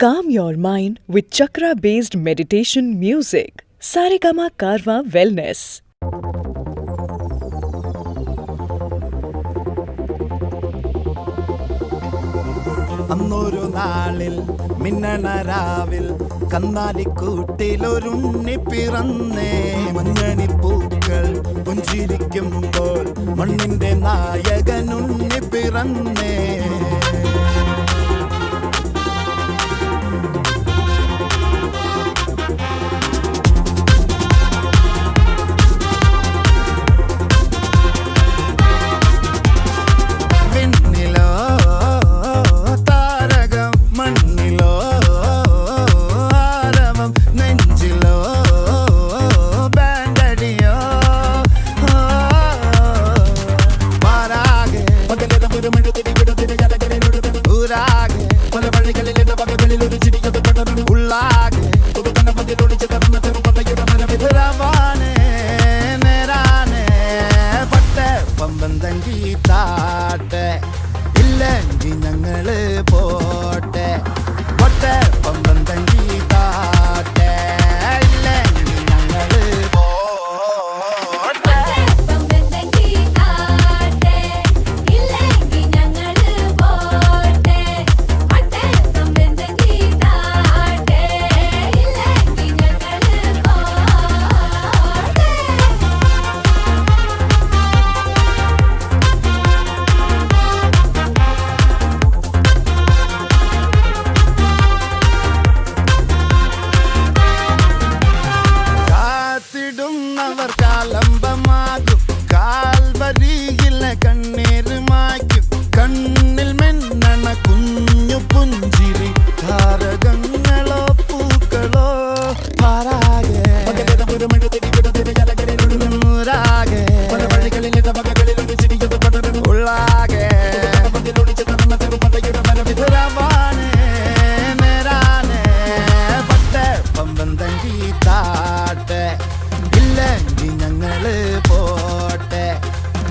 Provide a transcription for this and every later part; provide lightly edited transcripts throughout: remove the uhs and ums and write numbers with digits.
Calm your mind with chakra-based meditation music. Saregama Karwa Wellness. അന്നൊരു നാളിൽ മിന്നണരാവിൽ കന്നാലിക്കൂട്ടിലൊരുണ്ണി പിറന്നേ. മഞ്ഞണിപ്പൂക്കൾ പുഞ്ചിരിക്കുമ്പോൾ മണ്ണിന്റെ നായകനുണ്ണി പിറന്നേ. ഇല്ലെങ്കിൽ ഞങ്ങള് പോട്ടെ പൊട്ടെ പമ്പം തങ്കി താട്ടെ. ഇല്ലെങ്കിൽ ഞങ്ങള് പോട്ടെ. കാലംബമാകും കാൽവരിയിലെ കണ്ണീര് മായ്ക്കും. കണ്ണിൽ മെന്നണ കുഞ്ഞു പുഞ്ചിരി താരകങ്ങളോ പൂക്കളോ പാരാകെ പല വഴികളിലെ വകകളിലൊരു ചിരിയത് പടരും ഉള്ളാകെ പട്ടെ പമ്പം തങ്കി താട്ടെ. ഇല്ലെങ്കിൽ ഞങ്ങള് പോട്ടെ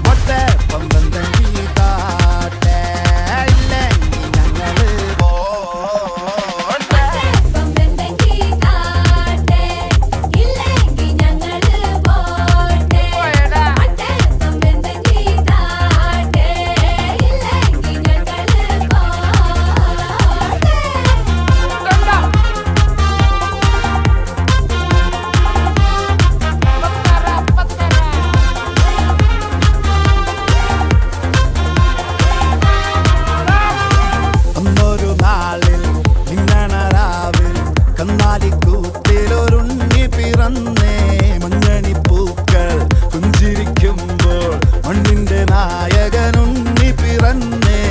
പൊട്ടെ പമ്പം തങ്കി താട്ടെ. ഇല്ലെങ്കിൽ ഞങ്ങള് പോട്ടെ. കന്നാലിക്കൂട്ടിലൊരുണ്ണി പിറന്നേ. മഞ്ഞണിപ്പൂക്കൾ പുഞ്ചിരിക്കുമ്പോൾ മണ്ണിന്റെ നായകനുണ്ണി പിറന്നേ.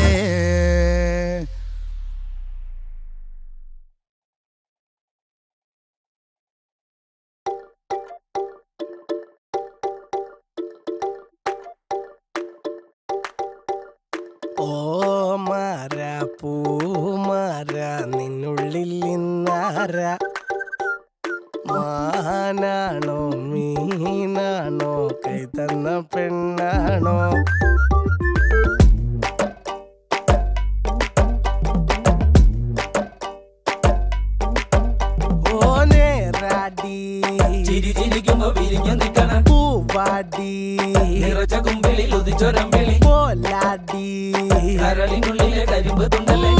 ഓ മാര പൂമാര നിന്നുള്ളിൽ നിന്നാര, മാനാണോ മീനാണോ കൈ തന്ന പെണ്ണാണോ? ഓ നേരാടി ചിരിക്കുമ്പോ വിരിഞ്ഞു നിൽക്കണം പൂവാടി നിറച്ച കുമ്പിളിൽ ഉദിച്ചൊരമ്പിളി പോലാടി കരളിനുള്ളിലെ കരിമ്പ് തുണ്ടല്ലേ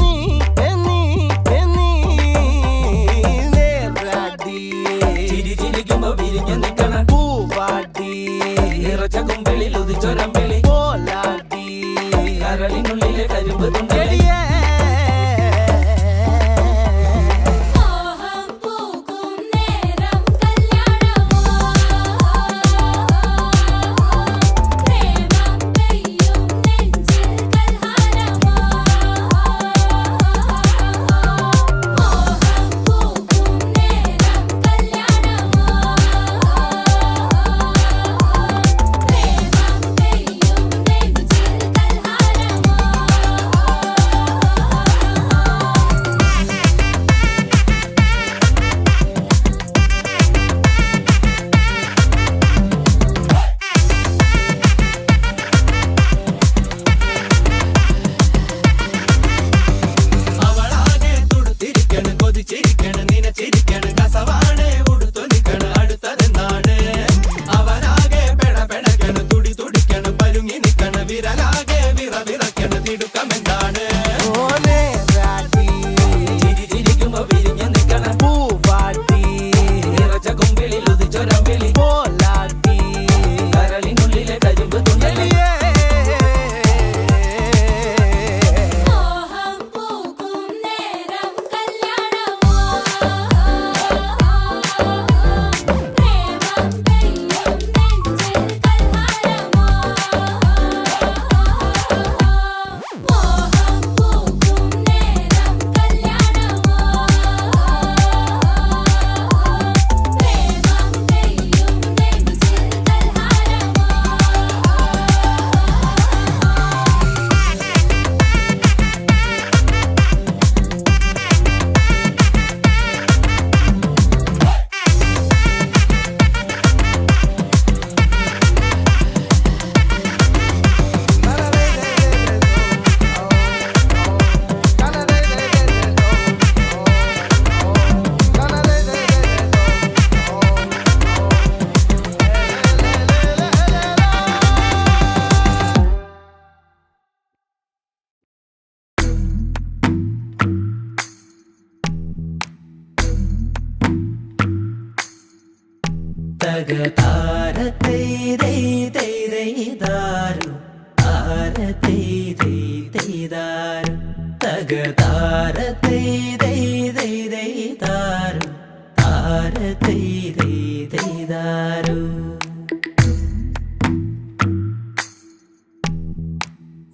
ചിരിക്കുമ്പോ വിരിഞ്ഞു നിൽക്കണം പൂവാടി നിറച്ച കുമ്പിളിൽ ഉദിച്ചൊരമ്പിളി പോലാടി കരളിനുള്ളിലെ കരിമ്പ് തുണ്ടല്ലേ കൊതിച്ചിരിക്കണ് നിനച്ചിരിക്കണ് കസവാണ് ഉടുത്തൊലിക്കണ് അടുത്തതെന്താണ് അവനാകെ പെടപെടക്കണ് തുടി തുടിക്കണ് പരുങ്ങി നിക്കണ് വിരലാകെ വിറവിറക്കണ് തിടുക്കമെന്താണ് ചിരിക്കുമ്പോ വിരിഞ്ഞു നിക്കണ പൂവാടി നിറച്ച കുമ്പിളിൽ ഉദിച്ചൊരമ്പിളി പോലാടി കരളിനുള്ളിലെ കരിമ്പ് തുണ്ടല്ലേ മോഹം പൂക്കും നേരം കല്യാണമോ പ്രേമം പെയ്യും നെഞ്ചിൽ കൽഹാരമോ മോഹം പൂക്കും നേരം കല്യാണമോ പ്രേമം പെയ്യും നെഞ്ചിൽ കൽഹാരമോ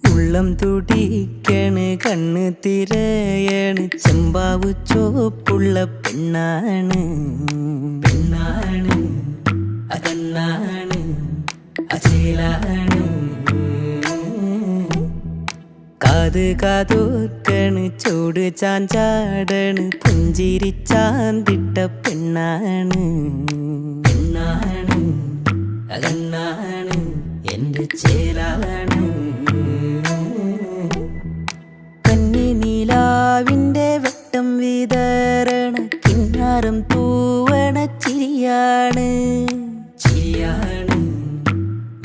ഉള്ളം തുടിക്കണ് കണ്ണ് തിരയണ് ചെമ്പാവ് ചോപ്പുള്ള പെണ്ണാണ് പെണ്ണാണ് അതെന്നാണ് അചേലാണ് കാത് കാതോർക്കണ് ചൂട് ചാഞ്ചാടണ് പുഞ്ചിരി ചാന്തിട്ട പെണ്ണാണ് പെണ്ണാണ് അതെന്നാണ് എന്റെ ചേലാണ് കന്നി നീലാവിന്റെ വെട്ടം വിതരണ കിന്നാരം തൂവണ ചിരിയാണ് ചിരിയാണ്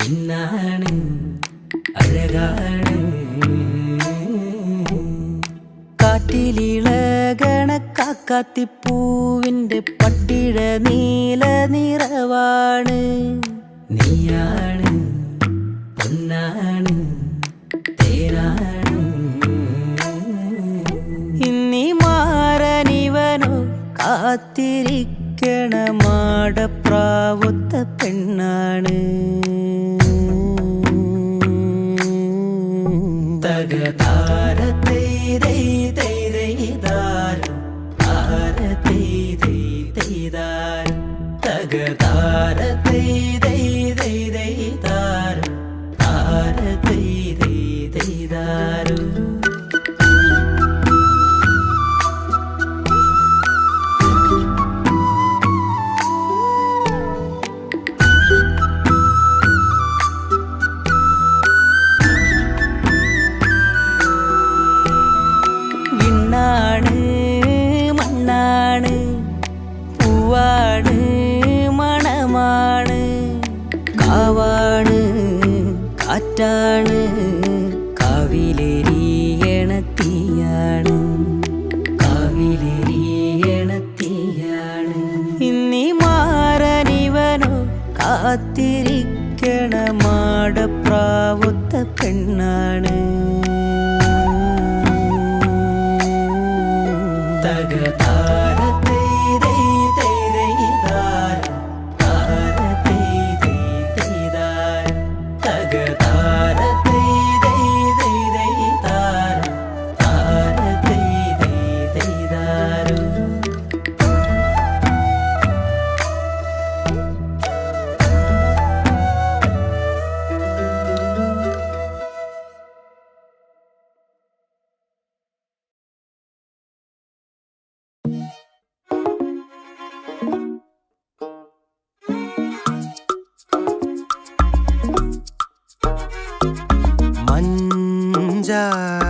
ഇന്നാണ് അഴകാണ് കാറ്റിലിളകണ കാക്കാത്തിപ്പൂവിന്റെ പട്ടിഴ നീല നിറവാണ് നീയാണ് പൊന്നാണ് തേനാണ് ഇന്നീ മാറനിവനോ കാത്തിരിക്കണ മാടപ്രാവുത്ത പെണ്ണാണ് വിണ്ണാണ് മണ്ണാണ് പൂവാണ് മണമാണ് കാവാണ് കാറ്റാണ് കാവിലെരിയണ തീയാണ് കാവിലെരിയണ തീയാണ് ഇന്നീ മാറനിവനോ കാത്തിരിക്കണ മാടപ്രാവുത്ത പെണ്ണാണ് മഞ്ചാടി